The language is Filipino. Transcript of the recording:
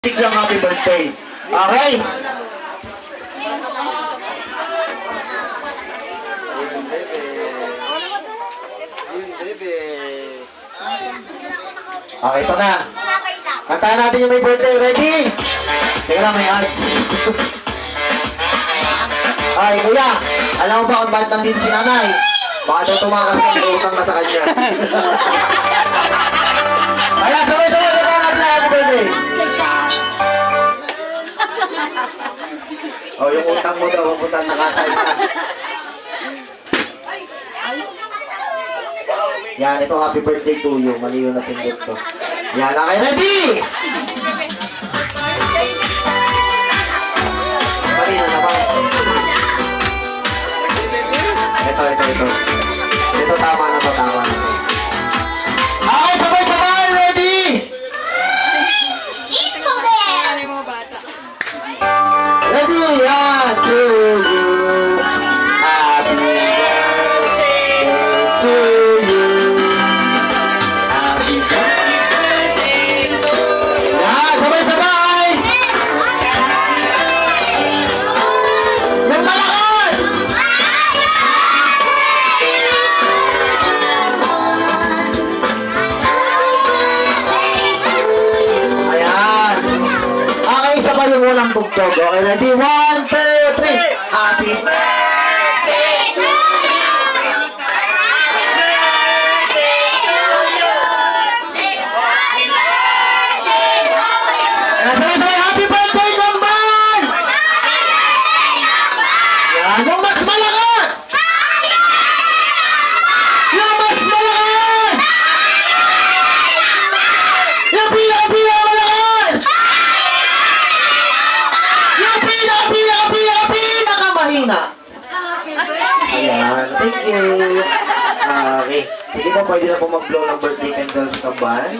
Siglang happy birthday. Okay? Okay, ito na. Kantahan natin yung may birthday. Ready? Teka lang, may ads. Ay, kuya. Alam mo ba kung bakit nandito si nanay? Baka daw tumakas ka, may utang ka sa kanya. Kaya, sabay-sabay na natin na happy birthday. Oh, yung utang mo daw, huwag utang nakasay na. Yan, ito happy birthday to you. Maliw na pindot to. Yan, okay, ready? Mali na naman. Ito. Ito, tama na to, tama na to. Okay, sabay-sabay, ready? Ready, yan, to you. Happy birthday to you. Happy birthday to you. Yan, sabay-sabay. Yung malakas. Ayan. Okay, sabay yung walang tugtog. Okay, ready? 1, 2, 3. Happy birthday to you. Ayan, sabay-sabay. Happy birthday, Gambal! Yan, yung mas malakas! Yung mas malakas! Yung pinaka-malakas! Yung pinaka-mahina! Ayan, thank you. Okay. Sige po, pwede na po mag-blow ng birthday candle sa Gambal.